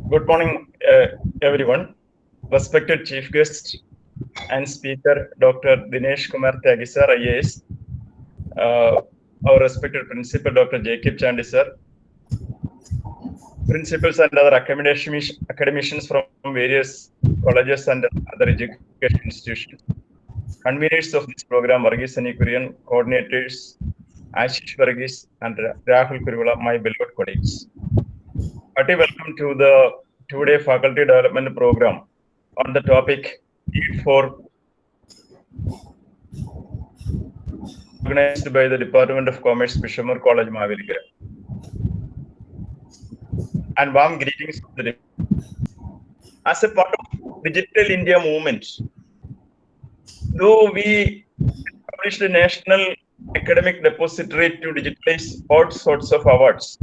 Good morning, everyone. Respected Chief Guest and Speaker, Dr. Dinesh Kumar Tyagi sir, IAS, our respected Principal, Dr. Jacob Chandy sir, principals and other academicians from various colleges and other education institutions, conveners of this program, Varghese Anikurian, coordinators, Ashish Varghese and Rahul Kurula, my beloved colleagues. Hearty welcome to the two-day faculty development program on the topic Need for organized by the Department of Commerce, Pishamur College, Mahavelikara. And warm greetings to the as a part of Digital India movement. Though we established a national academic depository to digitalize all sorts of awards,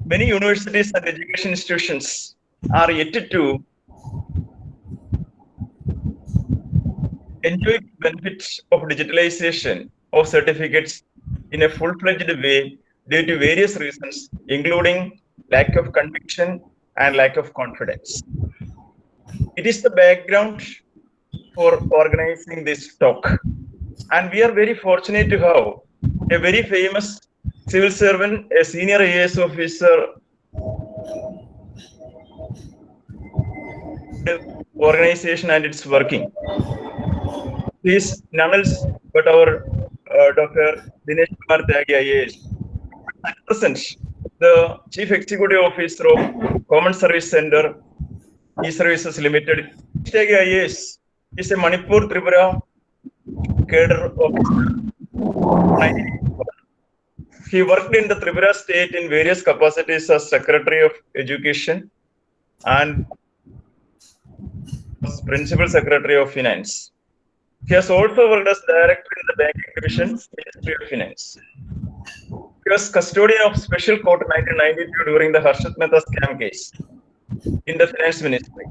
many universities and education institutions are yet to enjoy the benefits of digitalization of certificates in a full-fledged way due to various reasons, including lack of conviction and lack of confidence. It is the background for organizing this talk. And we are very fortunate to have a very famous civil servant, a senior IAS officer, organization and its working. He is none else but our Dr. Dinesh Kumar Tyagi IAS. At present, the Chief Executive Officer of Common Service Center, E-Services Limited, Tyagi IAS is a Manipur Tripura cadre officer. He worked in the Tripura state in various capacities as Secretary of Education and Principal Secretary of Finance. He has also worked as Director in the Banking Division, Ministry of Finance. He was custodian of Special Court 1992 during the Harshit Mehta scam case in the Finance Ministry.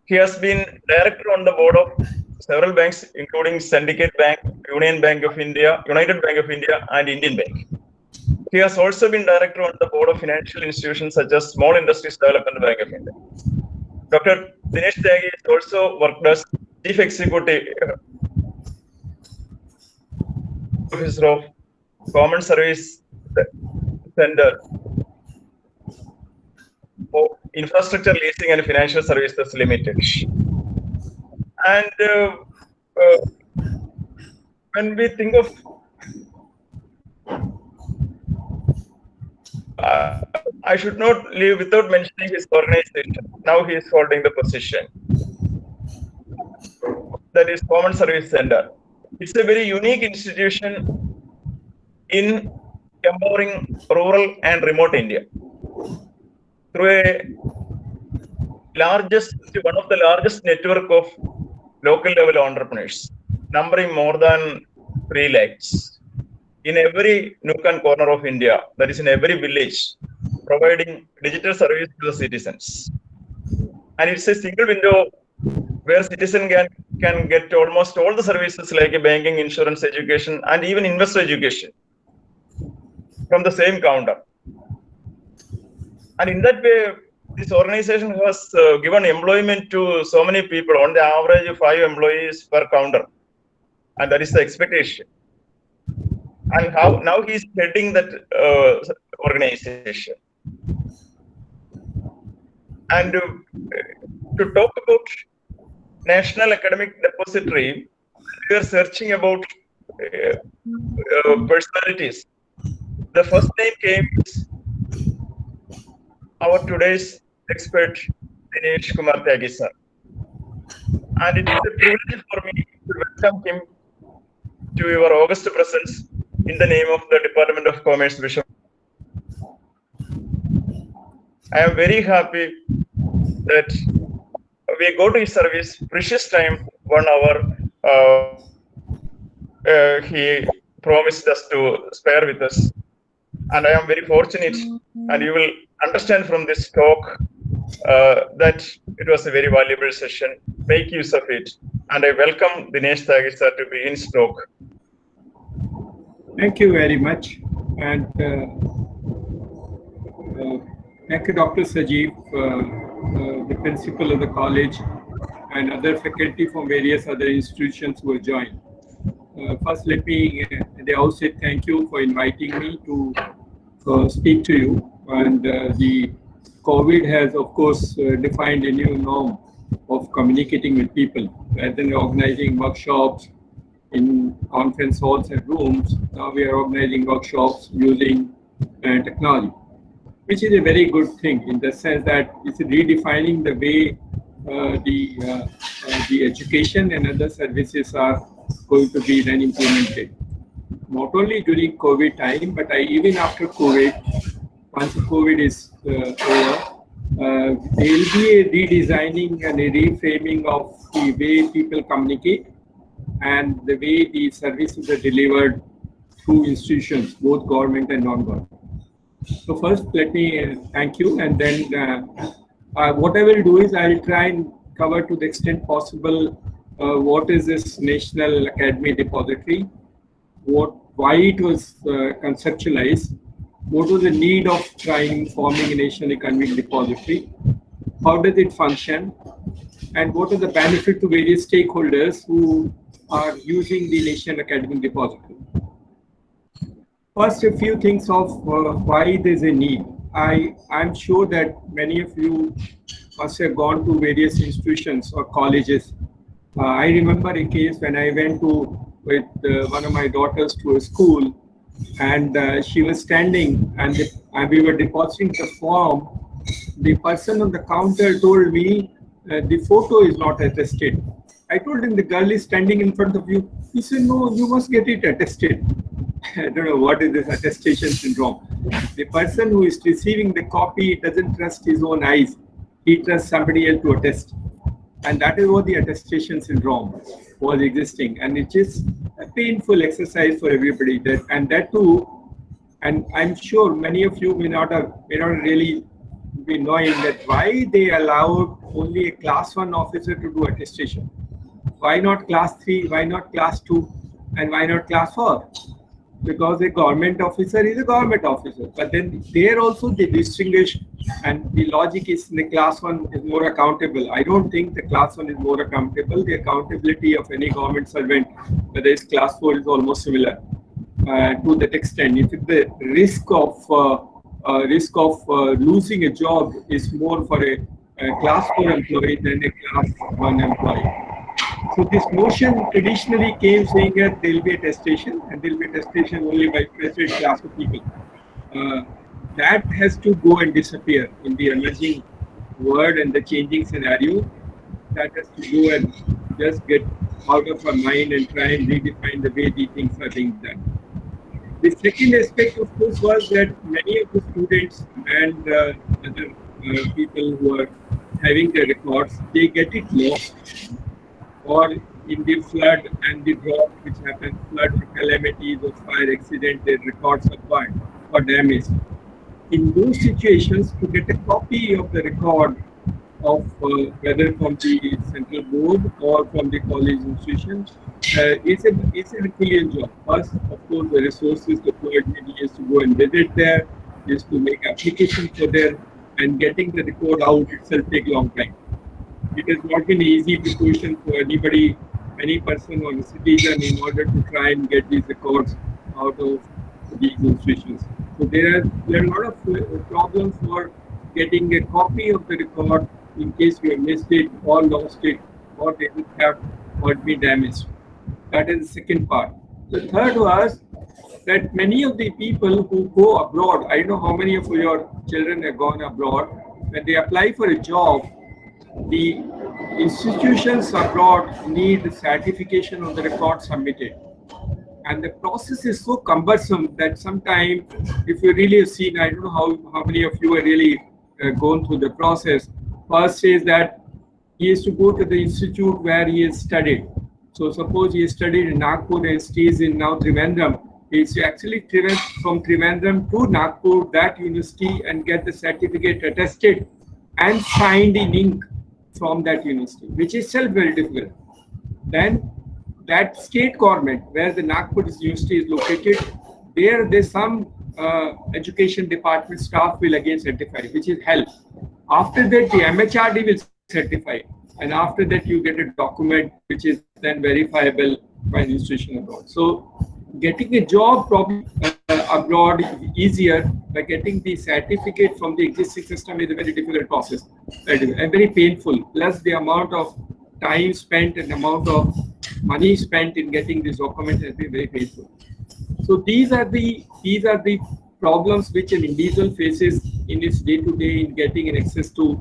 He has been Director on the board of several banks, including Syndicate Bank, Union Bank of India, United Bank of India, and Indian Bank. He has also been Director on the board of financial institutions such as Small Industries Development Bank of India. Dr. Dinesh Tyagi has also worked as Chief Executive Officer of Common Service Center for Infrastructure Leasing and Financial Services Limited. And when we think of I should not leave without mentioning his organization. Now he is holding the position. That is Common Service Center. It's a very unique institution in empowering rural and remote India through one of the largest network of local level entrepreneurs, numbering more than 3 lakhs in every nook and corner of India, that is in every village, providing digital service to the citizens. And it's a single window where citizen can get almost all the services like banking, insurance, education, and even investor education from the same counter. And in that way, this organization has given employment to so many people, on the average of 5 employees per counter. And that is the expectation. And how now he's heading that organization. And to talk about National Academic Depository, we are searching about personalities. The first name came is our today's expert, Dinesh Kumar Tyagi sir. And it is a privilege for me to welcome him to your august presence in the name of the Department of Commerce, Bishop. I am very happy that we go to his service, precious time, 1 hour. He promised us to spare with us. And I am very fortunate, and you will understand from this talk that it was a very valuable session. Make use of it. And I welcome Dinesh Tyagi sir to be in talk. Thank you very much. And Thank you, Dr. Sajeev, the principal of the college, and other faculty from various other institutions who have joined. First, let me, at the outset, thank you for inviting me to speak to you. And the COVID has, of course, defined a new norm of communicating with people. Rather than organizing workshops in conference halls and rooms, now we are organizing workshops using technology, which is a very good thing in the sense that it's redefining the way the education and other services are going to be then implemented. Not only during COVID time, but even after COVID, once COVID is over, there will be a redesigning and a reframing of the way people communicate and the way the services are delivered through institutions, both government and non-government. So first, let me thank you, and then what I will do is I will try and cover to the extent possible what is this National Academy Depository, why it was conceptualized, what was the need of trying forming a National Academic Depository, how does it function, and what are the benefit to various stakeholders who are using the National Academic Depository. First, a few things of why there's a need. I'm sure that many of you must have gone to various institutions or colleges. I remember a case when I went with one of my daughters to a school, and she was standing, and we were depositing the form. The person on the counter told me the photo is not attested. I told him the girl is standing in front of you. He said, no, you must get it attested. I don't know what is this attestation syndrome. The person who is receiving the copy doesn't trust his own eyes. He trusts somebody else to attest. And that is what the attestation syndrome was existing. And it is a painful exercise for everybody. That too, and I'm sure many of you may not really be knowing that why they allowed only a class 1 officer to do attestation. Why not class 3? Why not class 2? And why not class 4? Because a government officer is a government officer. But then there also they distinguish, and the logic is the class 1 is more accountable. I don't think the class 1 is more accountable. The accountability of any government servant, whether it's class 4, is almost similar to that extent. If the risk of losing a job is more for a class 4 employee than a class 1 employee. So this notion traditionally came saying that there will be attestation, and there will be attestation only by specific class of people. That has to go and disappear in the emerging world and the changing scenario. That has to go and just get out of our mind and try and redefine the way the things are being done. The second aspect, of course, was that many of the students and other people who are having their records, they get it lost, or in the flood and the drought which happens, flood or calamities or fire accident, their records are burned or damaged. In those situations, to get a copy of the record of whether from the central board or from the college institution, it's a Herculean job. First, of course, the resources deployed maybe is to go and visit there, is to make applications for there, and getting the record out itself take a long time. It has not been easy situation for anybody, any person or a citizen, in order to try and get these records out of these institutions. So there are a lot of problems for getting a copy of the record in case you have missed it or lost it, or they would have or be damaged. That is the second part. The third was that many of the people who go abroad, I don't know how many of your children have gone abroad, when they apply for a job, the institutions abroad need certification of the record submitted. And the process is so cumbersome that sometimes, if you really have seen, I don't know how many of you are really gone through the process. First says that he has to go to the institute where he has studied. So suppose he has studied in Nagpur and stays in now Trivandrum. He's actually from Trivandrum to Nagpur, that university, and get the certificate attested and signed in ink from that university, which is itself very difficult. Then that state government where the Nagpur University is located, there's some education department staff will again certify, which is help. After that, the MHRD will certify, and after that, you get a document which is then verifiable by the institution abroad. So, getting a job probably abroad is easier. By getting the certificate from the existing system is a very difficult process and very painful. Plus, the amount of time spent and amount of money spent in getting this document has been very painful. So these are the problems which an individual faces in its day-to-day in getting an access to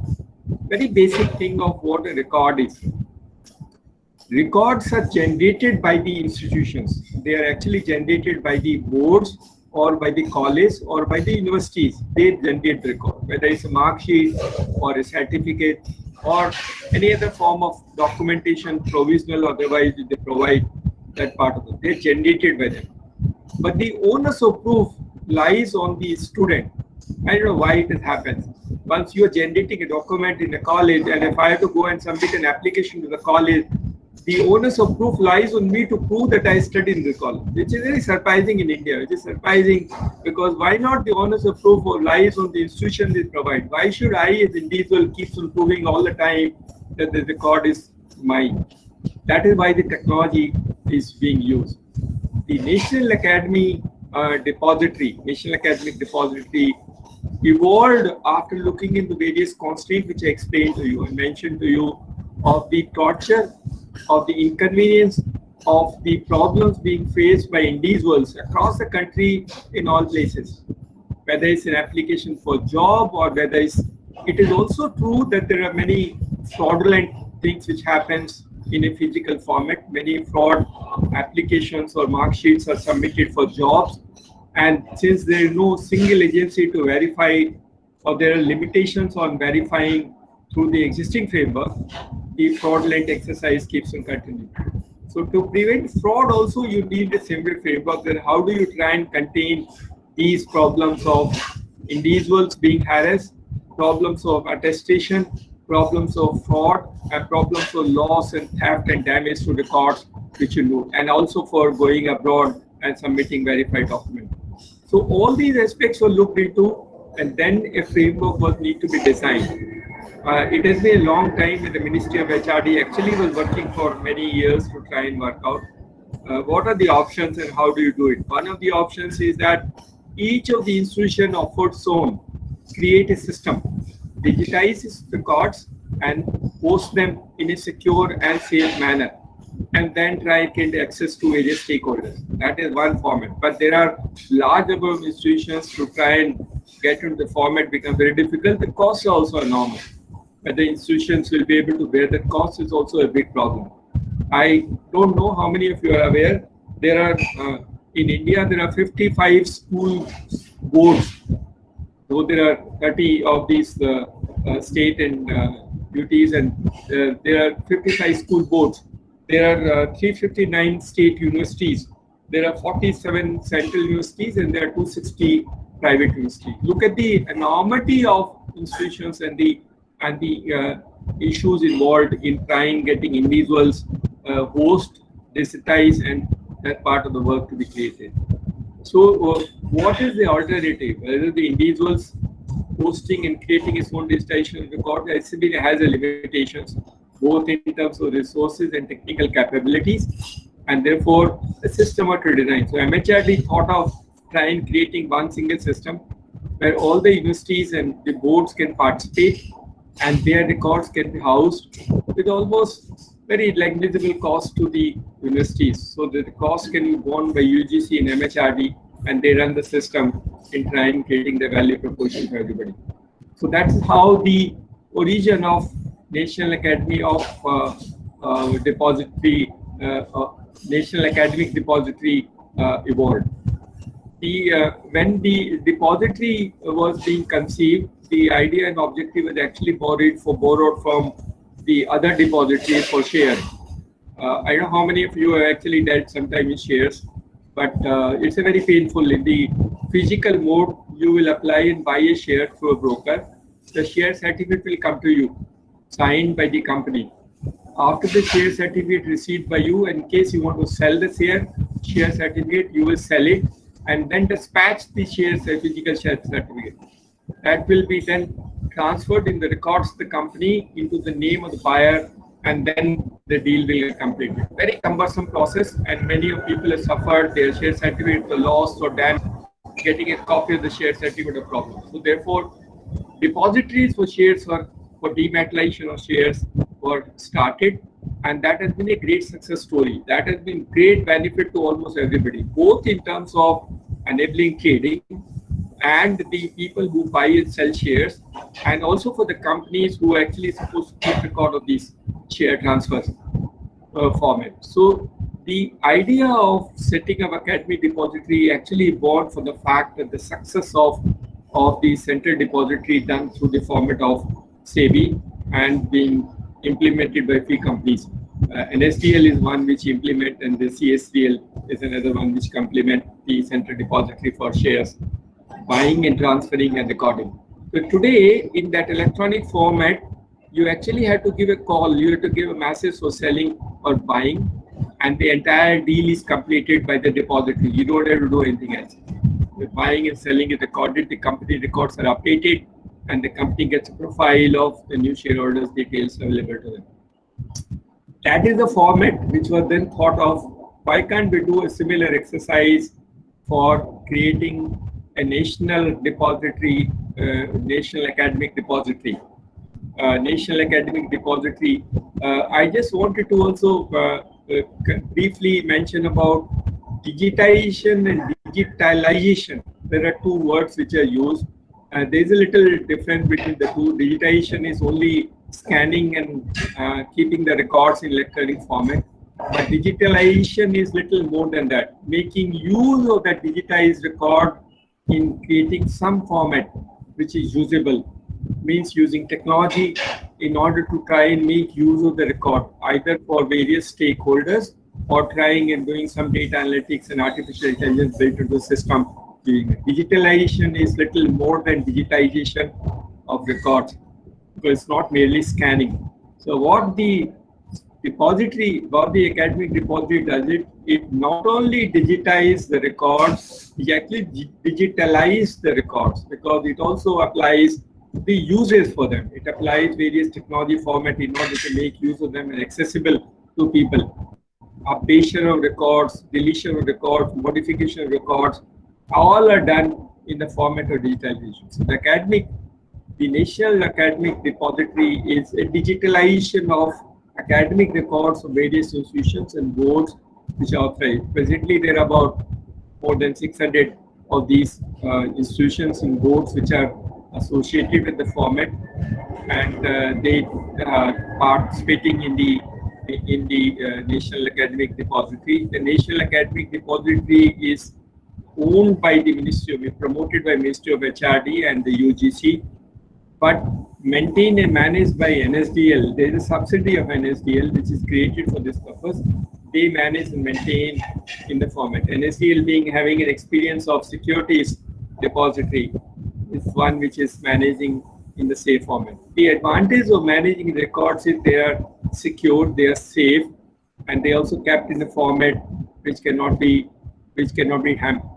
very basic thing of what a record is. Records are generated by the institutions. They are actually generated by the boards or by the college or by the universities. They generate the record, whether it's a mark sheet or a certificate or any other form of documentation, provisional or otherwise, they provide that part of it. They're generated by them. But the onus of proof lies on the student. I don't know why it happens. Once you are generating a document in a college, and if I have to go and submit an application to the college, the onus of proof lies on me to prove that I studied in the college, which is very surprising in India. Which is surprising because why not the onus of proof lies on the institution they provide? Why should I, as an individual, keep on proving all the time that the record is mine? That is why the technology is being used. The National Academy National Academic Depository evolved after looking into various constraints which I explained to you and mentioned to you of the torture, of the inconvenience, of the problems being faced by individuals across the country in all places, whether it's an application for job or whether it is also true that there are many fraudulent things which happens in a physical format. Many fraud applications or mark sheets are submitted for jobs, and since there is no single agency to verify or there are limitations on verifying through the existing framework, the fraudulent exercise keeps on continuing. So to prevent fraud also you need a similar framework. Then how do you try and contain these problems of individuals being harassed, problems of attestation, problems of fraud, and problems of loss and theft and damage to records which you do, and also for going abroad and submitting verified documents. So all these aspects were looked into, and then a framework was need to be designed. It has been a long time that the Ministry of HRD actually was working for many years to try and work out what are the options and how do you do it. One of the options is that each of the institution of its own create a system, digitize its records and post them in a secure and safe manner, and then try and get access to various stakeholders. That is one format. But there are large number of institutions to try and get into the format become very difficult. The costs are also enormous. But the institutions will be able to bear that cost is also a big problem. I don't know how many of you are aware. There are in India there are 55 school boards. Though there are 30 of these state and duties, and there are 55 school boards. There are 359 state universities. There are 47 central universities, and there are 260 private universities. Look at the enormity of institutions and the issues involved in trying getting individuals host, digitize, and that part of the work to be created. So what is the alternative? Whether the individuals hosting and creating its own digitization record, SCB has a limitations, both in terms of resources and technical capabilities, and therefore a system or to design. So MHRD thought of trying creating one single system where all the universities and the boards can participate and their records can be housed with almost very negligible cost to the universities. So the cost can be borne by UGC and MHRD, and they run the system in trying creating the value proposition for everybody. So that's how the origin of National Academy of Depository, National Academic Depository evolved. When the depository was being conceived, the idea and objective was actually borrowed from the other depositories for share. I don't know how many of you have actually dealt sometime in shares, but it's a very painful. In the physical mode, you will apply and buy a share through a broker. The share certificate will come to you, signed by the company. After the share certificate received by you, in case you want to sell the share certificate, you will sell it and then dispatch the shares, a physical share certificate. That will be then transferred in the records of the company into the name of the buyer, and then the deal will get completed. Very cumbersome process, and many of people have suffered their share certificate the loss or damage. Getting a copy of the share certificate a problem. So therefore, depositories for shares or for dematerialization of shares were started, and that has been a great success story. That has been great benefit to almost everybody, both in terms of enabling trading and the people who buy and sell shares, and also for the companies who are actually supposed to keep record of these share transfers format. So the idea of setting up academic depository actually born from the fact that the success of the central depository done through the format of SEBI and being implemented by few companies. NSDL is one which implement, and the CSDL is another one which complement the central depository for shares buying and transferring and recording. So today, in that electronic format, you actually have to give a call, you have to give a message for selling or buying, and the entire deal is completed by the depository. You don't have to do anything else. The buying and selling is recorded, the company records are updated, and the company gets a profile of the new shareholders' details available to them. That is the format which was then thought of. Why can't we do a similar exercise for creating a national depository, national academic depository? National academic depository. I just wanted to also briefly mention about digitization and digitalization. There are two words which are used. There is a little difference between the two. Digitization is only scanning and keeping the records in electronic format. But digitalization is little more than that, making use of that digitized record in creating some format which is usable, means using technology in order to try and make use of the record, either for various stakeholders or trying and doing some data analytics and artificial intelligence built into the system. Digitalization is little more than digitization of records, because it's not merely scanning. So what the academic depository does, it not only digitizes the records, it actually digitalizes the records, because it also applies the uses for them. It applies various technology format in order to make use of them and accessible to people. Updation of records, deletion of records, modification of records, all are done in the format of digitalization. So the National Academic Depository is a digitalization of academic records of various institutions and boards which are authorized. Presently, there are about more than 600 of these institutions and boards which are associated with the format, and they are participating in the National Academic Depository. The National Academic Depository is owned by the promoted by Ministry of HRD and the UGC, but maintained and managed by NSDL. There is a subsidiary of NSDL which is created for this purpose. They manage and maintain in the format. NSDL having an experience of securities depository is one which is managing in the safe format. The advantage of managing records is they are secure, they are safe, and they also kept in a format which cannot be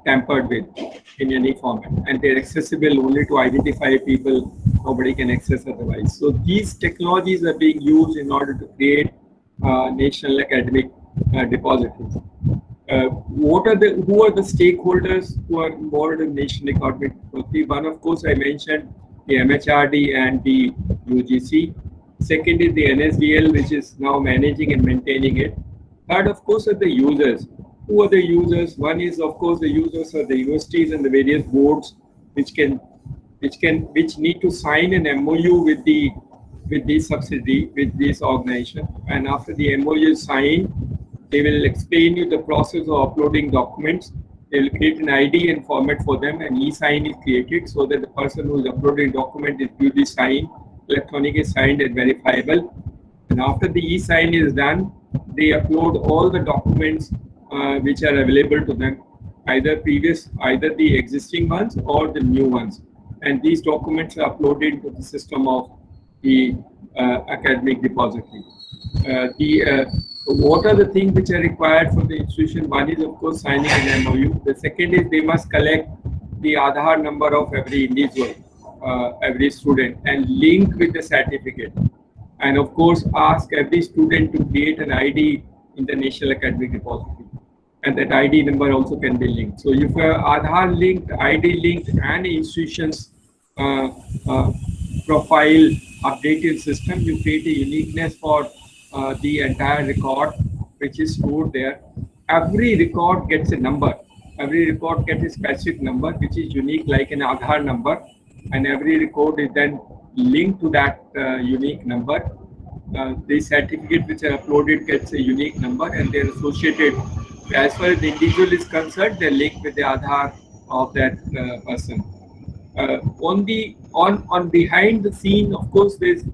tampered with in any format, and they're accessible only to identify people nobody can access otherwise. So these technologies are being used in order to create national academic depositories. Who are the stakeholders who are involved in national academic depository? One, of course, I mentioned the MHRD and the UGC. Second is the NSDL, which is now managing and maintaining it. Third, of course, are the users. Who are the users? One is, of course, the users are the universities and the various boards which need to sign an MOU with the subsidiary, with this organization. And after the MOU is signed, they will explain you the process of uploading documents. They will create an ID and format for them, and e-sign is created so that the person who is uploading document is duly signed, electronically signed and verifiable. And after the e-sign is done, they upload all the documents which are available to them, either the existing ones or the new ones. And these documents are uploaded to the system of the academic depository. So what are the things which are required for the institution? One is, of course, signing an MOU. The second is they must collect the Aadhaar number of every individual, every student, and link with the certificate. And of course, ask every student to create an ID in the National Academic Repository. And that ID number also can be linked. So if you have Aadhaar linked, ID linked, and institutions profile updated system, you create a uniqueness for the entire record which is stored there. Every record gets a number. Every record gets a specific number which is unique, like an Aadhaar number, and every record is then linked to that unique number. The certificate which are uploaded gets a unique number, and they're associated. As far as the individual is concerned, they're linked with the Aadhaar of that person. On behind the scene, of course, there's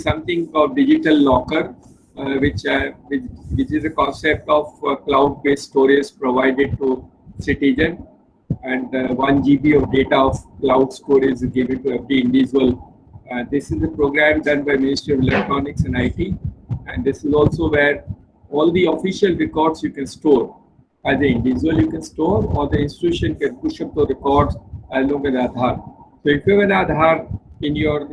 something called digital locker, which is a concept of cloud-based storage provided to citizen, and 1 GB of data of cloud storage is given to every individual. This is a program done by Ministry of Electronics and IT, and this is also where all the official records you can store. As an individual, you can store, or the institution can push up the records along with Aadhaar. So if you have an Aadhaar in your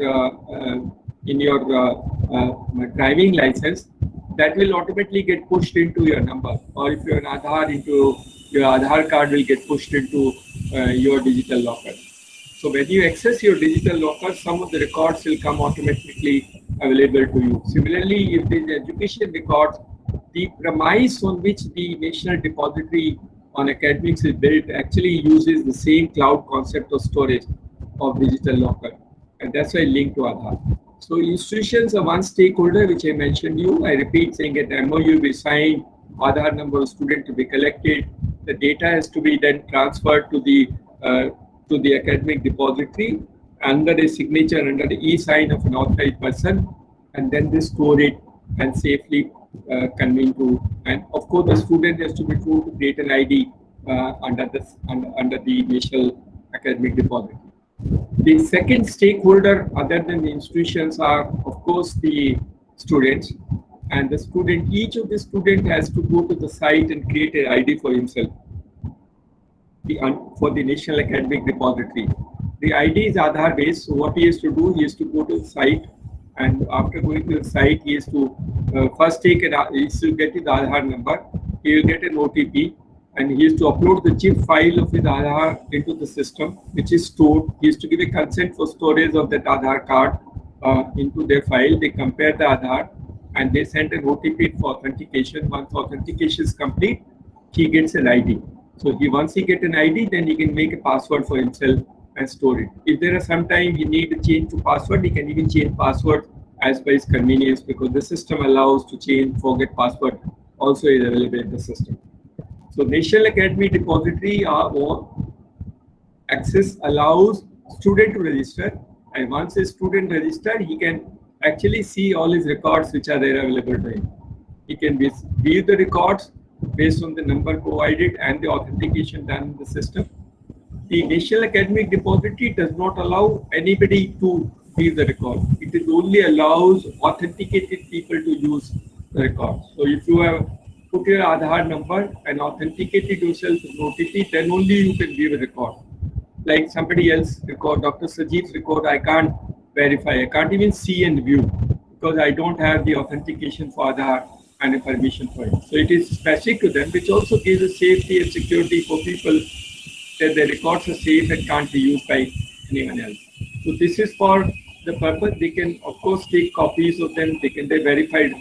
driving license, that will automatically get pushed into your number. Or if you have an Aadhaar into your Aadhaar card, will get pushed into your digital locker. So when you access your digital locker, some of the records will come automatically available to you. Similarly, if there is education records, the premise on which the National Depository on Academics is built actually uses the same cloud concept of storage of digital locker, and that's why linked to Aadhaar. So institutions are one stakeholder, which I mentioned you. I repeat, saying at MOU we sign, Aadhaar number of student to be collected. The data has to be then transferred to the academic depository under a signature, under the e-sign of an authorized person, and then they store it and safely convene to. And of course, the student has to be told to create an ID under the National Academic Depository. The second stakeholder, other than the institutions, are of course the students. And the student, each of the student has to go to the site and create an ID for himself. For the National Academic Repository, the ID is Aadhaar based. So what he has to do, he has to go to the site, and after going to the site, he has to first he has to get his Aadhaar number. He will get an OTP, and he has to upload the zip file of his Aadhaar into the system, which is stored. He has to give a consent for storage of that Aadhaar card into their file. They compare the Aadhaar, and they send an OTP for authentication. Once authentication is complete, he gets an ID. So once he gets an ID, then he can make a password for himself and store it. If there are sometimes he need to change to password, he can even change password as per his convenience, because the system allows to change, forget password also is available in the system. So National Academy Depository access allows student to register, and once a student register, he can actually see all his records which are there available to him. He can view the records based on the number provided and the authentication done in the system. The National Academic Depository does not allow anybody to view the record. It is only allows authenticated people to use the record. So if you have put your Aadhaar number and authenticated yourself with OTP, then only you can view the record. Like somebody else record, Dr. Sajid's record, I can't verify. I can't even see and view because I don't have the authentication for Aadhaar and a permission for it. So it is specific to them, which also gives a safety and security for people that their records are safe and can't be used by anyone else. So this is for the purpose. They can, of course, take copies of them. They verified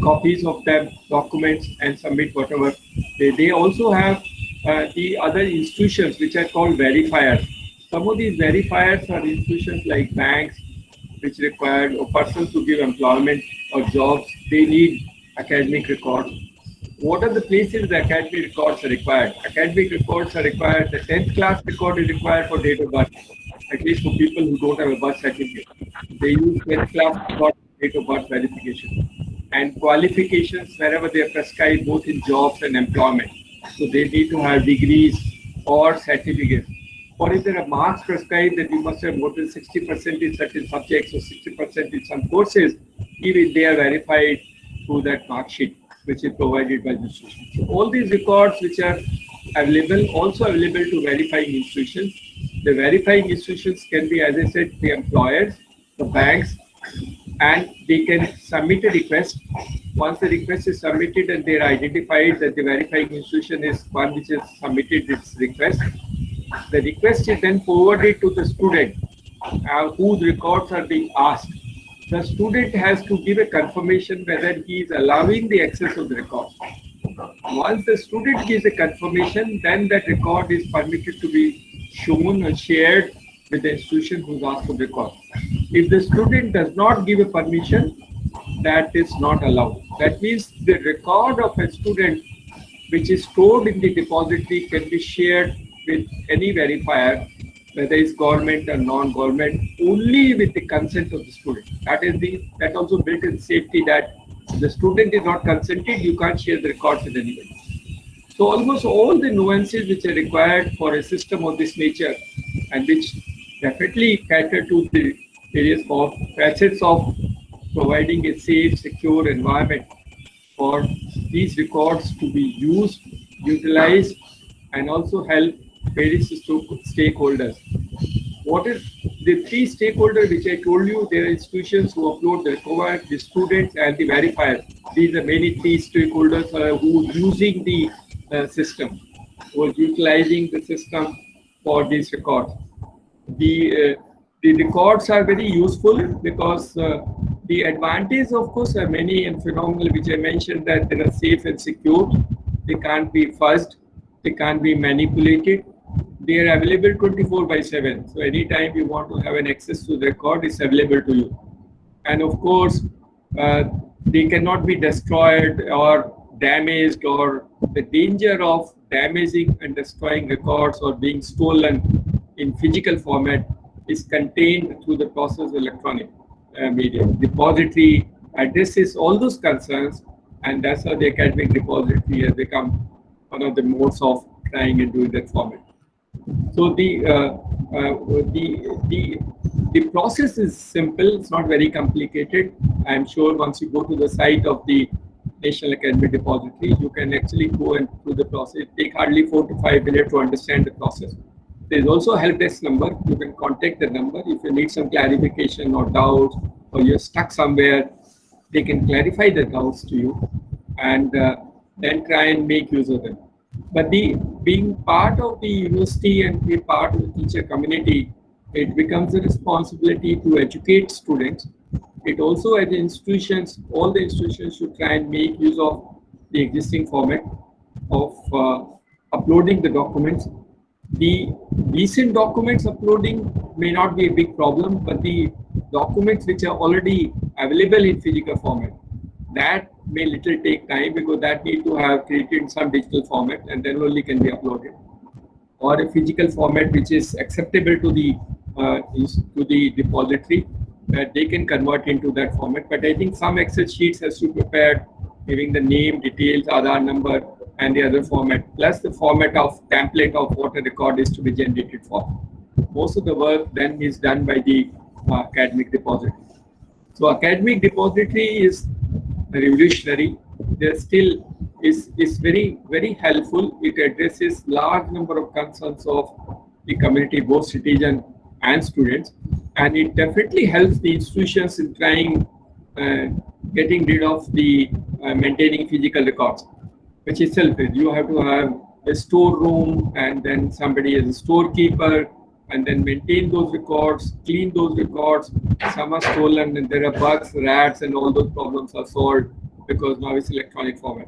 copies of their documents and submit whatever. They also have the other institutions which are called verifiers. Some of these verifiers are institutions like banks, which require a person to give employment or jobs. They need academic records. What are the places the academic records are required? Academic records are required. The 10th class record is required for date of birth, at least for people who don't have a birth certificate. They use 10th class record date of birth verification. And qualifications wherever they are prescribed, both in jobs and employment. So they need to have degrees or certificates. Or if there are marks prescribed that you must have more than 60% in certain subjects or 60% in some courses, even they are verified through that mark sheet which is provided by the institution. So all these records which are available, also available to verifying institutions. The verifying institutions can be, as I said, the employers, the banks, and they can submit a request. Once the request is submitted and they are identified that the verifying institution is one which has submitted its request, the request is then forwarded to the student whose records are being asked. The student has to give a confirmation whether he is allowing the access of the record. Once the student gives a confirmation, then that record is permitted to be shown or shared with the institution who asked for the record. If the student does not give a permission, that is not allowed. That means the record of a student which is stored in the depository can be shared with any verifier, whether it's government or non-government, only with the consent of the student. That also built in safety that the student is not consented, you can't share the records with anybody. So almost all the nuances which are required for a system of this nature and which definitely cater to the various facets of providing a safe, secure environment for these records to be used, utilized, and also help various stakeholders. What is the three stakeholders which I told you? There are institutions who upload the record, the students, and the verifiers. These are many three stakeholders who are using the system, who are utilizing the system for these records. The records are very useful because the advantage, of course, are many and phenomenal, which I mentioned that they are safe and secure. They can't be fuzzed. They can't be manipulated. They are available 24/7. So anytime you want to have an access to the record, it's available to you. And of course, they cannot be destroyed or damaged, or the danger of damaging and destroying records or being stolen in physical format is contained through the process of electronic medium. Depository addresses all those concerns, and that's how the academic depository has become one of the modes of trying and doing that format. So the process is simple. It's not very complicated. I'm sure once you go to the site of the National Academic Depository, you can actually go and do the process. It takes hardly 4 to 5 minutes to understand the process. There is also a help desk number. You can contact the number if you need some clarification or doubts, or you're stuck somewhere. They can clarify the doubts to you and then try and make use of them. But being part of the university and being part of the teacher community, it becomes a responsibility to educate students. It also, as institutions, all the institutions should try and make use of the existing format of uploading the documents. The recent documents uploading may not be a big problem, but the documents which are already available in physical format, that may little take time because that need to have created in some digital format and then only can be uploaded, or a physical format which is acceptable to the depository, that they can convert into that format. But I think some Excel sheets has to be prepared, giving the name, details, Aadhaar number, and the other format, plus the format of template of what a record is to be generated for. Most of the work then is done by the academic depository. So academic depository is revolutionary. There still is very, very helpful. It addresses large number of concerns of the community, both citizens and students, and it definitely helps the institutions in trying getting rid of the maintaining physical records, which itself is you have to have a storeroom and then somebody as a storekeeper and then maintain those records, clean those records. Some are stolen and there are bugs, rats, and all those problems are solved because now it's electronic format.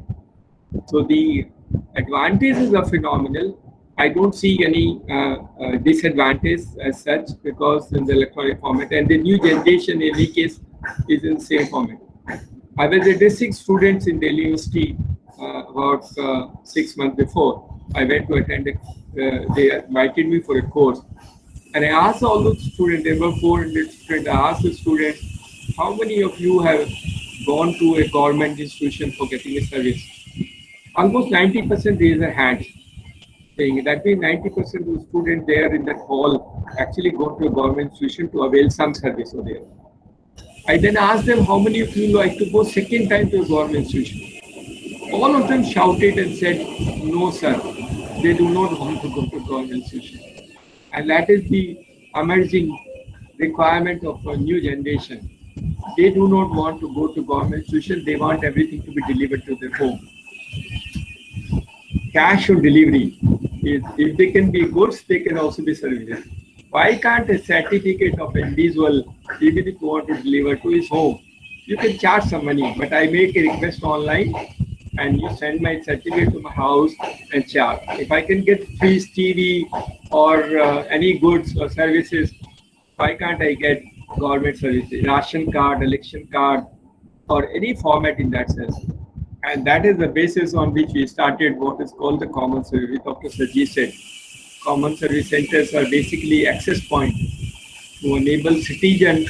So the advantages are phenomenal. I don't see any disadvantage as such because in the electronic format, and the new generation in any case is in the same format. I was addressing students in Delhi University about 6 months before. I went to attend they invited me for a course. And I asked all those students, there were 400 students, I asked the students, how many of you have gone to a government institution for getting a service? Almost 90% raised their hands, saying that means 90% of the students there in that hall actually go to a government institution to avail some service over there. I then asked them, how many of you like to go second time to a government institution? All of them shouted and said, no, sir, they do not want to go to government institution. And that is the emerging requirement of a new generation. They do not want to go to government institution. They want everything to be delivered to their home. Cash on delivery. If they can be goods, they can also be services. Why can't a certificate of individual, even if you want to deliver to his home, you can charge some money, but I make a request online and you send my certificate to my house and charge. If I can get free TV or any goods or services, why can't I get government services, ration card, election card, or any format in that sense? And that is the basis on which we started what is called the common service. Dr. Sajji said, common service centers are basically access point to enable citizens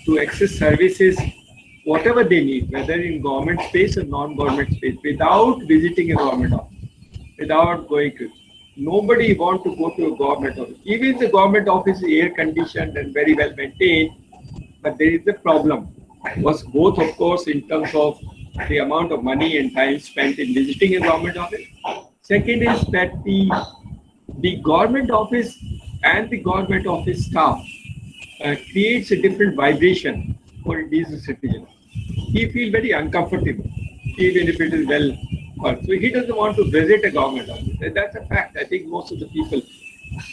to access services, whatever they need, whether in government space or non-government space, without visiting a government office, without going to. Nobody want to go to a government office. Even the government office is air conditioned and very well maintained, but there is a problem. Was both, of course, in terms of the amount of money and time spent in visiting a government office. Second is that the government office and the government office staff creates a different vibration for these citizens. He feels very uncomfortable, even if it is well. So he doesn't want to visit a government office. And that's a fact. I think most of the people.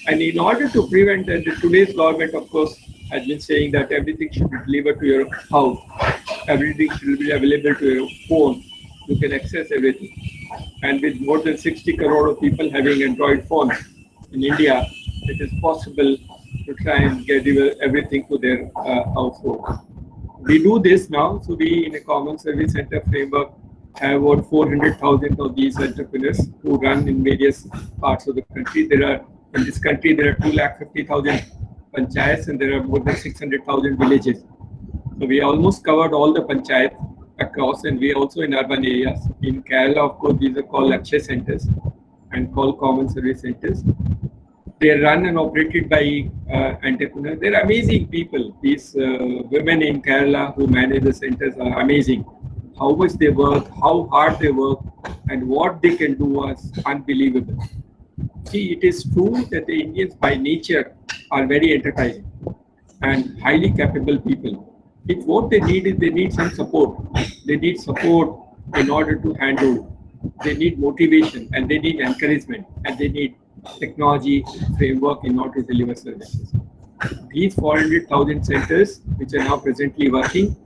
And in order to prevent that, today's government, of course, has been saying that everything should be delivered to your house. Everything should be available to your phone. You can access everything. And with more than 60 crore of people having Android phones in India, it is possible to try and get everything to their household. We do this now. So we, in a common service center framework, have about 400,000 of these entrepreneurs who run in various parts of the country. In this country, there are 250,000 panchayats and there are more than 600,000 villages. So we almost covered all the panchayats across, and we also in urban areas. In Kerala, of course, these are called Akshay centers and called common service centers. They are run and operated by entrepreneurs. They're amazing people. These women in Kerala who manage the centers are amazing. How much they work, how hard they work, and what they can do is unbelievable. See, it is true that the Indians by nature are very enterprising and highly capable people. If what they need is they need some support. They need support in order to handle. They need motivation and they need encouragement and they need technology framework in order to deliver services. These 400,000 centers, which are now presently working,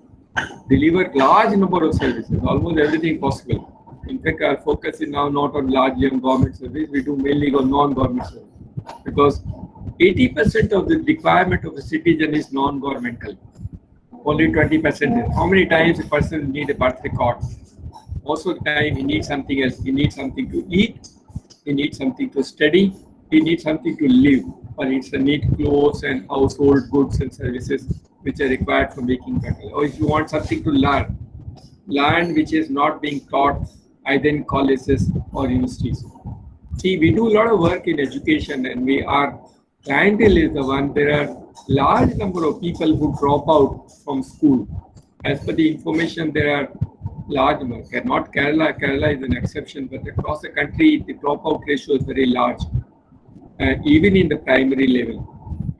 deliver large number of services, almost everything possible. In fact, our focus is now not on largely on government service, we do mainly on non-government service. Because 80% of the requirement of a citizen is non-governmental. Only 20% is. How many times a person needs a birth record? Most of the time he needs something else. He needs something to eat, he needs something to study, he needs something to live, or he needs clothes and household goods and services which are required for making better. Or if you want something to learn which is not being taught either in colleges or universities. See, we do a lot of work in education and clientele is the one. There are large number of people who drop out from school. As per the information, there are large number. Not Kerala. Kerala is an exception, but across the country, the dropout ratio is very large, even in the primary level.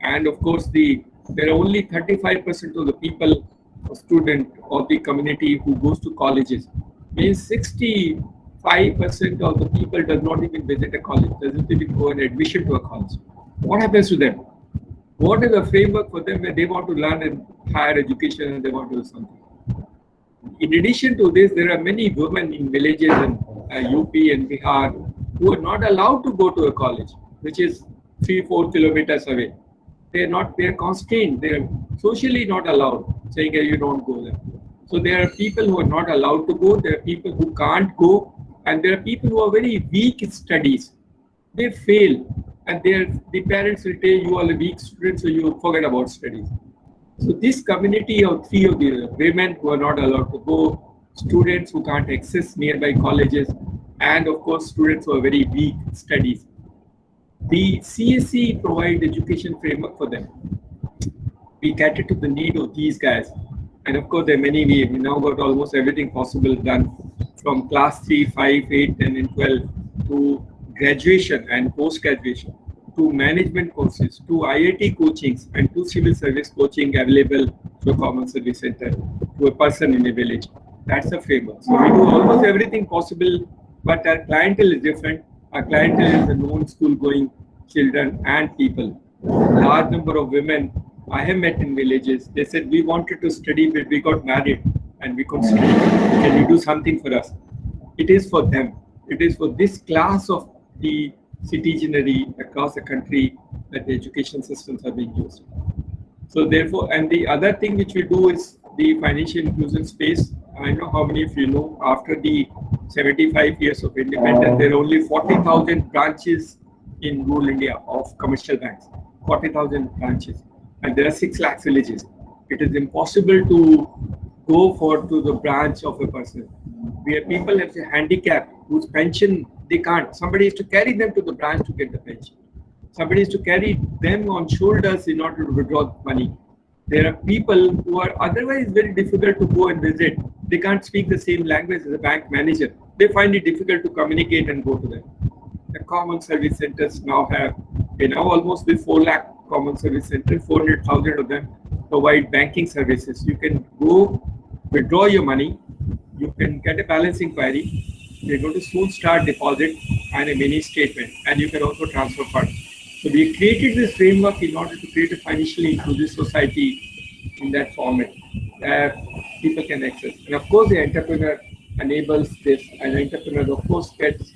And of course, there are only 35% of the people, student of the community who goes to colleges. Means 65% of the people does not even visit a college, doesn't even go an admission to a college. What happens to them? What is the framework for them when they want to learn in higher education and they want to do something? In addition to this, there are many women in villages in UP and Bihar who are not allowed to go to a college, which is 3-4 kilometers away. They are constrained. They are socially not allowed, saying you don't go there. So there are people who are not allowed to go. There are people who can't go, and there are people who are very weak in studies. They fail, and the parents will tell you are a weak student, so you forget about studies. So this community of three of the women who are not allowed to go, students who can't access nearby colleges, and of course students who are very weak in studies. The CSC provide education framework for them. We cater to the need of these guys. And of course, there are many. We now got almost everything possible done, from class 3, 5, 8, 10, and 12 to graduation and post-graduation, to management courses, to IIT coachings, and to civil service coaching available through a common service center to a person in a village. That's the framework. So we do almost everything possible, but our clientele is different. Our clientele is the non-school going children and people. Large number of women I have met in villages. They said, we wanted to study, but we got married and we couldn't study. Can you do something for us? It is for them. It is for this class of the citizenry across the country that the education systems are being used. So therefore, and the other thing which we do is the financial inclusion space. I know how many of you know, after the 75 years of independence, there are only 40,000 branches in rural India of commercial banks, 40,000 branches. And there are 6 lakh villages. It is impossible to go to the branch of a person. Where people have a handicap whose pension they can't. Somebody has to carry them to the branch to get the pension. Somebody has to carry them on shoulders in order to withdraw money. There are people who are otherwise very difficult to go and visit. They can't speak the same language as a bank manager. They find it difficult to communicate and go to them. The common service centers now have, almost with 4 lakh common service centers, 400,000 of them provide banking services. You can go withdraw your money, you can get a balance inquiry, you're going to soon start deposit and a mini statement, and you can also transfer funds. So we created this framework in order to create a financially inclusive society in that format that people can access. And of course, the entrepreneur enables this, and the entrepreneur, of course, gets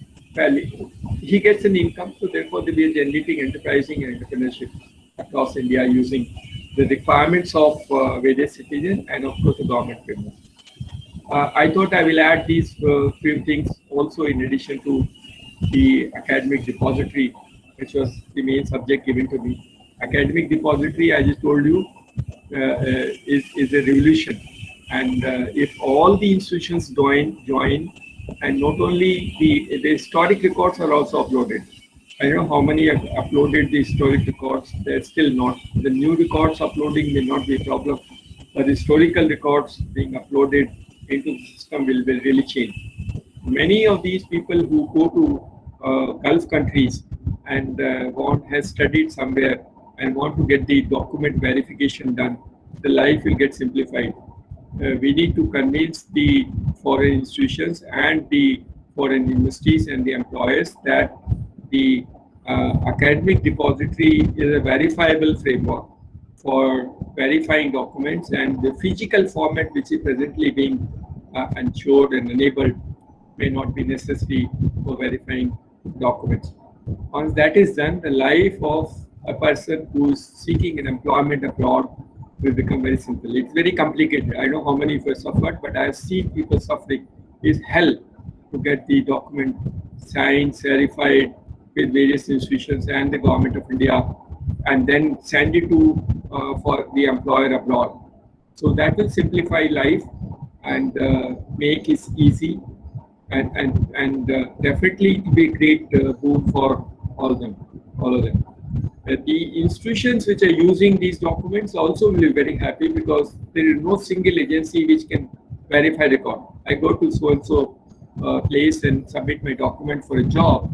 he gets an income, so therefore they will be generating enterprising and entrepreneurship across India using the requirements of various citizens and of course the government framework. I thought I will add these few things also in addition to the academic depository, which was the main subject given to me. Academic depository, I just told you, is a revolution. And if all the institutions join, and not only the historic records are also uploaded. I don't know how many have uploaded the historic records. They're still not. The new records uploading may not be a problem, but historical records being uploaded into the system will really change. Many of these people who go to Gulf countries and has studied somewhere and want to get the document verification done, the life will get simplified. We need to convince the foreign institutions and the foreign universities and the employers that the academic depository is a verifiable framework for verifying documents, and the physical format which is presently being ensured and enabled may not be necessary for verifying documents. Once that is done, the life of a person who is seeking an employment abroad will become very simple. It's very complicated. I don't know how many of you have suffered, but I have seen people suffering. It's hell to get the document signed, verified with various institutions and the government of India, and then send it to for the employer abroad. So that will simplify life and make it easy, and definitely it will be a great boon for all of them. The institutions which are using these documents also will be very happy, because there is no single agency which can verify record. I go to so-and-so place and submit my document for a job.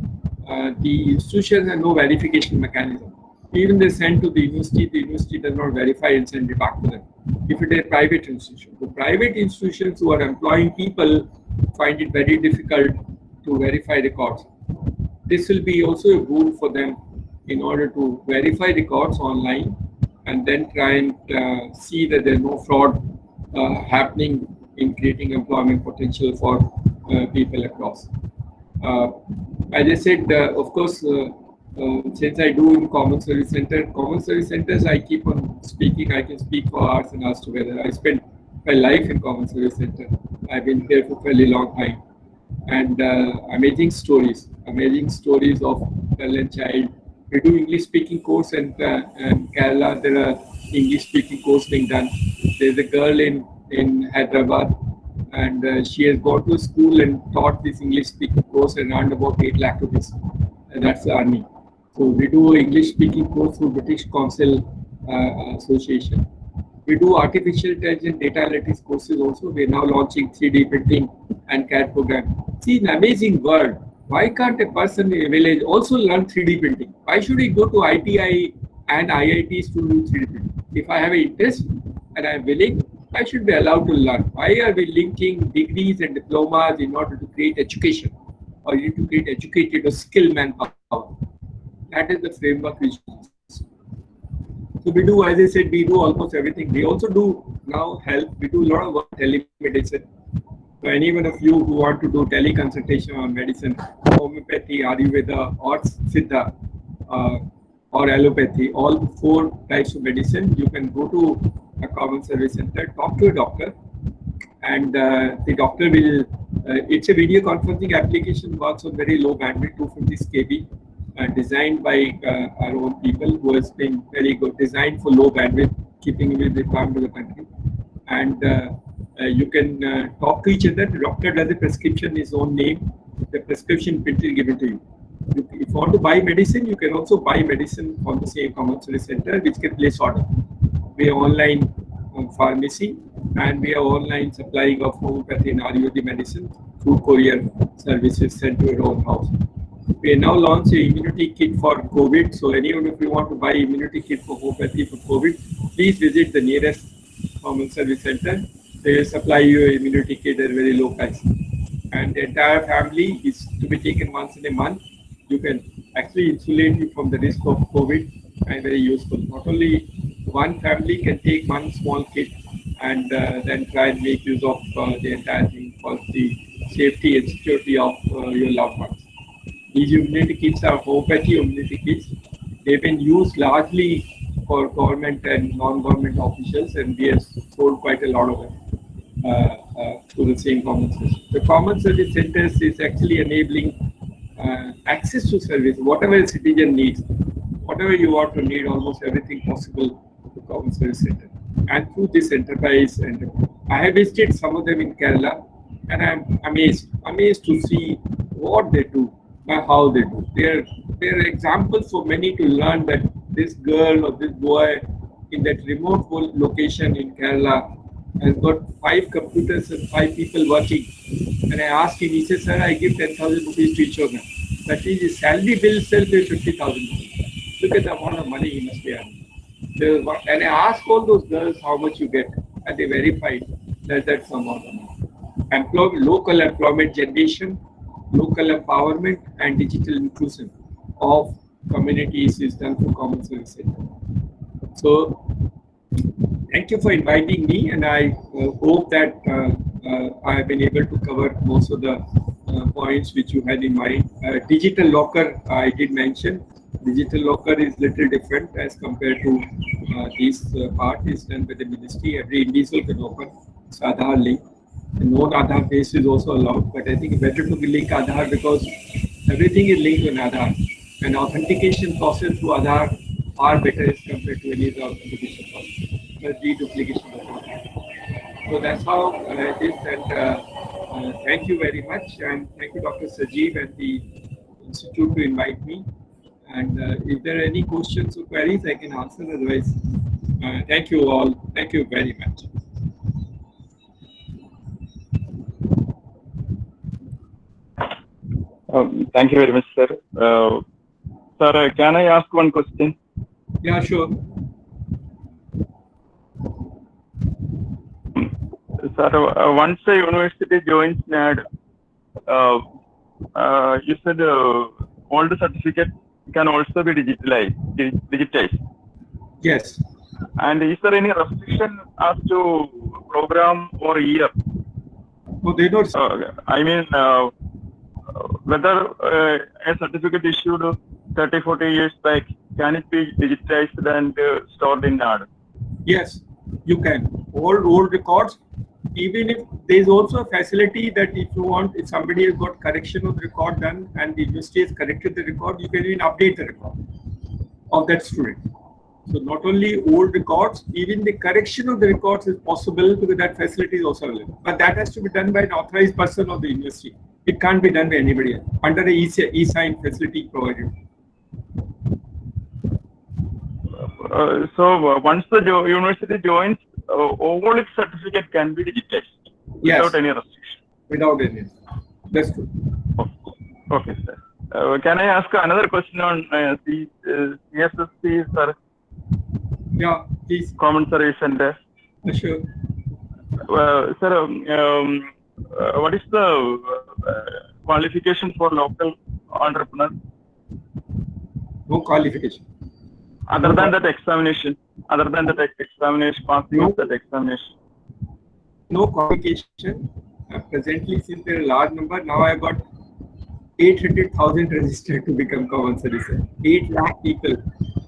The institutions have no verification mechanism. Even they send to the university does not verify and send it back to them. If it is a private institution, the private institutions who are employing people find it very difficult to verify records. This will be also a boon for them in order to verify records online and then try and see that there is no fraud happening in creating employment potential for people across. As I said, of course, since I do in common service centers, I keep on speaking. I can speak for hours and hours together. I spent my life in common service center. I've been here for a fairly long time, and amazing stories of girl and child. We do English speaking course, and Kerala there are English speaking course being done. There's a girl in Hyderabad, and she has gone to school and taught this English speaking course and earned about 8 lakh rupees. And that's the earning. So we do English speaking course through British Council Association. We do artificial intelligence data analytics courses also. We're now launching 3D printing and CAD program. See, an amazing world. Why can't a person in a village also learn 3D printing? Why should he go to ITI and IITs to do 3D printing? If I have an interest and I'm willing, I should be allowed to learn. Why are we linking degrees and diplomas in order to create education? Or you need to create educated or skilled manpower? That is the framework we should use. So we do, as I said, we do almost everything. We also do now health. We do a lot of work telemedicine. So any one of you who want to do teleconsultation on medicine, homeopathy, Ayurveda, or Siddha, or allopathy, all 4 types of medicine, you can go to a common service center, talk to a doctor, and the doctor will, it's a video conferencing application, works on very low bandwidth, 250 kb, designed by our own people who has been very good, designed for low bandwidth, keeping with the requirement of the country. And you can talk to each other. The doctor does a prescription, his own name, the prescription printed given to you. If you want to buy medicine, you can also buy medicine from the same common service center, which can place order. We have online pharmacy, and we have online supplying of homeopathy and Ayurvedic medicine through courier services sent to your own house. We now launch an immunity kit for COVID. So anyone, if you want to buy immunity kit for homeopathy for COVID, please visit the nearest common service center. They will supply you an immunity kit at a very low price. And the entire family is to be taken once in a month. You can actually insulate you from the risk of COVID, and very useful. Not only one family can take one small kit and then try and make use of the entire thing for the safety and security of your loved ones. These immunity kits are homeopathy immunity kits. They've been used largely for government and non-government officials, and we have sold quite a lot of them to the same common service. The common service centers is actually enabling access to service, whatever a citizen needs, whatever you want to need, almost everything possible to common service center. And through this enterprise, and I have visited some of them in Kerala, and I'm amazed to see what they do and how they do. They're examples for many to learn that this girl or this boy in that remote location in Kerala has got 5 computers and 5 people working. And I asked him, he said, sir, I give 10,000 rupees to each of them. That is, his salary bill itself is 50,000 rupees. Look at the amount of money he must be earning. And I asked all those girls how much you get, and they verified that that's the amount of money. Local employment generation, local empowerment, and digital inclusion of communities is done through common service center. So thank you for inviting me, and I hope that I have been able to cover most of the points which you had in mind. Digital locker, I did mention. Digital locker is little different as compared to this part is done by the ministry. Every individual can open its Aadhaar link. The non-Aadhaar base is also allowed, but I think it's better to link Aadhaar because everything is linked to an Aadhaar. And authentication process through Aadhaar far better as compared to any other authentication process. Deduplication of Aadhaar. So that's how it is, and thank you very much, and thank you Dr. Sajeev and the Institute to invite me. And if there are any questions or queries, I can answer. Otherwise, thank you all. Thank you very much. Thank you very much, sir. Sir, can I ask one question? Yeah, sure. Sir, once a university joins NAD, you said all the certificates can also be digitized. Yes. And is there any restriction as to program or year? No, they don't. I mean, whether a certificate issued 30, 40 years back, can it be digitized and stored in NAD? Yes, you can. Old records. Even if there is also a facility that if you want, if somebody has got correction of the record done and the university has corrected the record, you can even update the record of that student. So not only old records, even the correction of the records is possible because that facility is also available. But that has to be done by an authorized person of the university. It can't be done by anybody else under the e-sign facility provided. So once the university joins, all its certificate can be digitized Yes. without any restriction. Without any. That's true. Okay, sir. Can I ask another question on CSSC, sir? Yeah, please. Common Service Center. Sure. Sir, what is the qualification for local entrepreneur? No qualification. Other than that examination, passing of that examination. No qualification. Presently, since there are a large number, now I got 800,000 registered to become common citizen. 8 lakh people.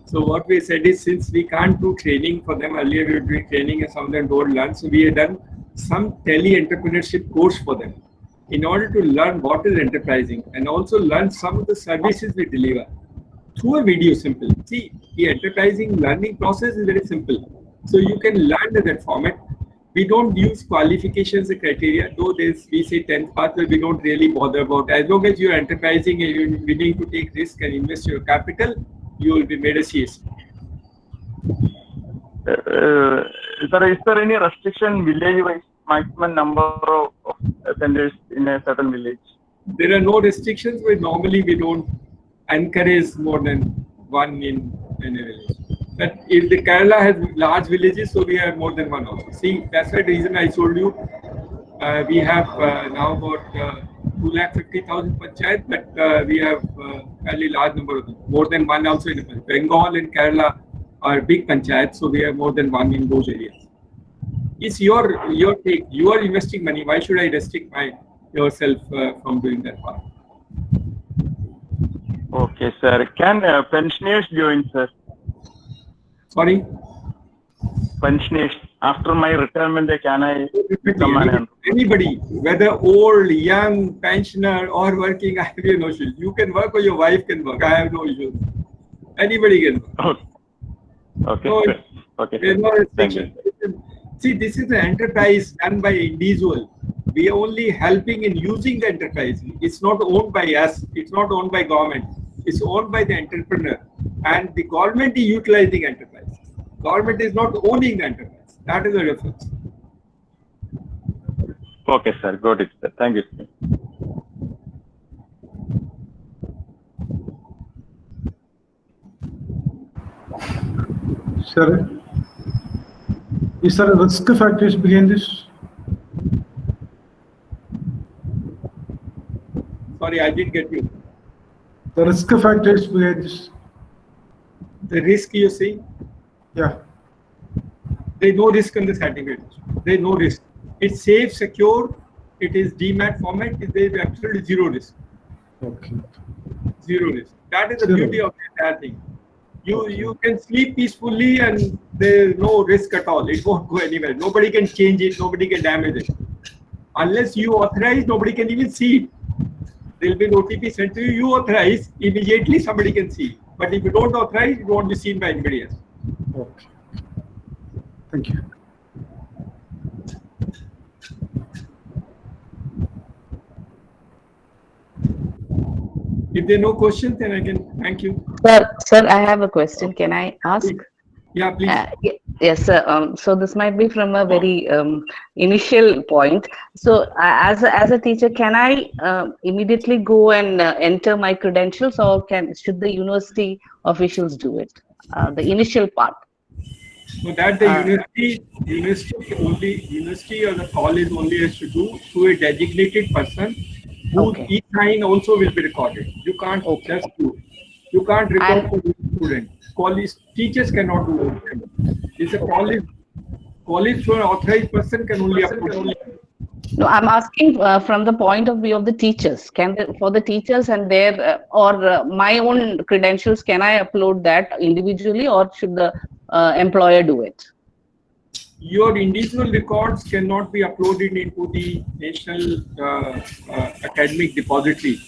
So what we said is, since we can't do training for them, earlier we were doing training and some of them don't learn, so we have done some tele-entrepreneurship course for them in order to learn what is enterprising and also learn some of the services we deliver through a video. Simple. See, the enterprising learning process is very simple. So you can learn in that format. We don't use qualifications as a criteria, though we say 10th pass, but we don't really bother about. As long as you're enterprising and you're willing to take risk and invest your capital, you will be made a CSC. Sir, is there any restriction village-wise maximum number of centers in a certain village? There are no restrictions, but normally we don't encourage more than one in a village. But if the Kerala has large villages, so we have more than one also. See, that's the reason I told you we have now about 250,000 panchayat, but we have fairly large number of them. More than one also in Bengal and Kerala are big panchayats, so we have more than one in those areas. It's your take. You are investing money. Why should I restrict yourself from doing that part? Okay, sir. Can pensioners join, sir? Sorry? Pensioners. After my retirement, can I become an anybody, whether old, young, pensioner, or working, I have no issues. You can work or your wife can work. I have no issues. Anybody can work. Okay. No, Okay. Okay. There's no restriction. See, this is an enterprise done by individual. We are only helping in using the enterprise. It's not owned by us. It's not owned by government. It's owned by the entrepreneur. And the government is utilizing enterprise. Government is not owning the enterprise. That is the difference. Okay, sir. Got it, sir. Thank you, sir. Sir, is there a risk factors behind this? Sorry, I didn't get you. The risk factors behind this? The risk you see? Yeah. There is no risk on the certificate. There is no risk. It's safe, secure. It is DMAT format. There is absolutely zero risk. Okay. Zero risk. That is the beauty of the entire thing. You can sleep peacefully and there is no risk at all. It won't go anywhere. Nobody can change it. Nobody can damage it. Unless you authorize, nobody can even see it. There will be an OTP sent to you. You authorize, immediately somebody can see it. But if you don't authorize, it won't be seen by anybody else. Okay. Thank you. If there are no questions, then I can thank you. Sir, I have a question. Can I ask? Yeah, please. Yes, sir. So this might be from a very initial point. So as a teacher, can I immediately go and enter my credentials, or should the university officials do it? The initial part. So that the university or the college only has to do through a designated person whose e-sign also will be recorded. You can't just do. You can't record for the student. College teachers cannot do it. It's a college for an authorized person can only upload. No, I'm asking from the point of view of the teachers. For the teachers and their my own credentials, can I upload that individually, or should the employer do it? Your individual records cannot be uploaded into the National Academic Depository,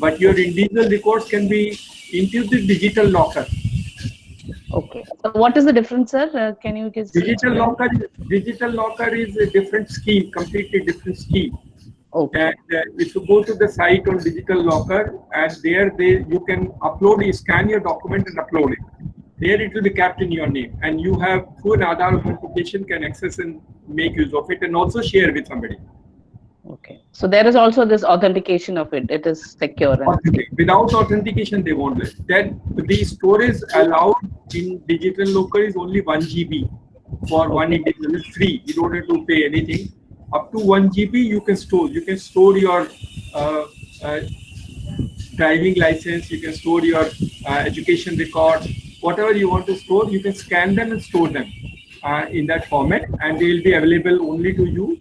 but your individual records can be into the digital locker. Okay. So what is the difference, sir? Can you just Digital locker is a different scheme, completely different scheme. Okay. And if you go to the site on digital locker, and there you can upload, you scan your document and upload it. There it will be kept in your name, and you have through an Aadhaar authentication can access and make use of it, and also share with somebody. Okay. So there is also this authentication of it. It is secure. And safe. Without authentication, they won't let. Then the storage allowed in digital locker is only 1 GB for one individual. It's free. You don't have to pay anything. Up to 1 GB you can store. You can store your driving license. You can store your education records. Whatever you want to store, you can scan them and store them in that format, and they will be available only to you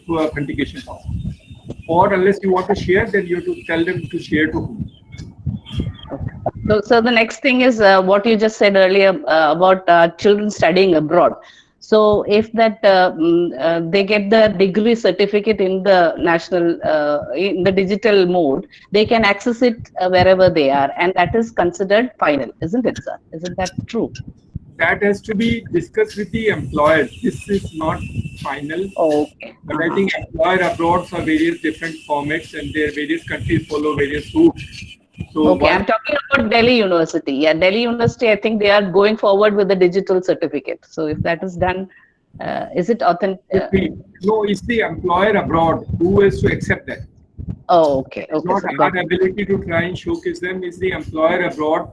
through authentication process. Or unless you want to share, then you have to tell them to share to whom. Okay. So the next thing is what you just said earlier about children studying abroad. So if that they get the degree certificate in the national, in the digital mode, they can access it wherever they are, and that is considered final, isn't it, sir? Isn't that true? That has to be discussed with the employer. This is not final. Okay. But I think employer abroad are various different formats, and their various countries follow various routes. So okay, I'm talking about Delhi University. Yeah, Delhi University, I think they are going forward with the digital certificate. So if that is done, is it authentic? No, it's the employer abroad who has to accept that. Oh, okay. It's not our ability to try and showcase them. It's the employer abroad.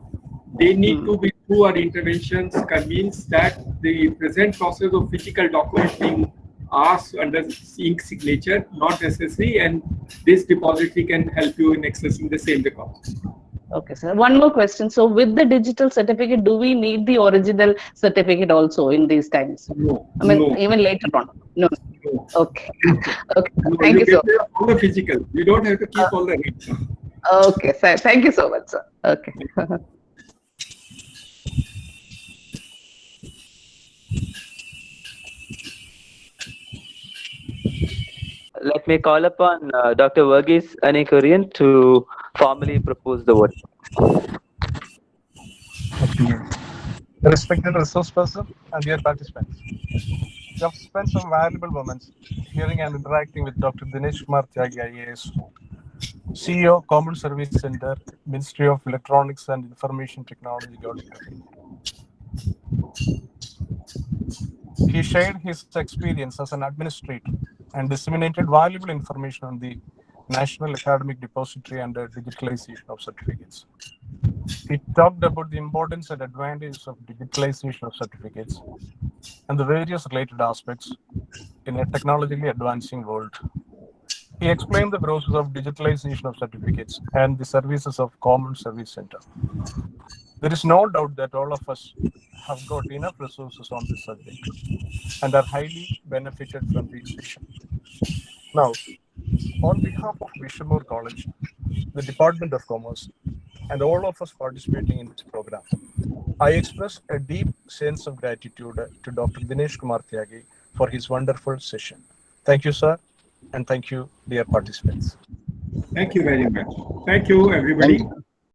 They need to be, through our interventions, convinced that the present process of physical document being asked under ink signature not necessary, and this depository can help you in accessing the same record. Okay, sir. One more question. So with the digital certificate, do we need the original certificate also in these times? No. I mean, no. even later on? No. No. Okay. Okay. No, Thank you so much. All the physical. You don't have to keep all the records. Okay, sir. Thank you so much, sir. Okay. Let me call upon Dr. Verghese Anikurian to formally propose the vote. Respected resource person and dear participants, you have spent some valuable moments hearing and interacting with Dr. Dinesh Kumar Tyagi, IAS, CEO, Common Service Center, Ministry of Electronics and Information Technology, Government of India. He shared his experience as an administrator and disseminated valuable information on the National Academic Depository and the digitalization of certificates. He talked about the importance and advantages of digitalization of certificates and the various related aspects in a technologically advancing world. He explained the process of digitalization of certificates and the services of Common Service Center. There is no doubt that all of us have got enough resources on this subject and are highly benefited from the session. Now, on behalf of Vishamur College, the Department of Commerce, and all of us participating in this program, I express a deep sense of gratitude to Dr. Dinesh Kumar Tyagi for his wonderful session. Thank you, sir, and thank you, dear participants. Thank you very much. Thank you, everybody.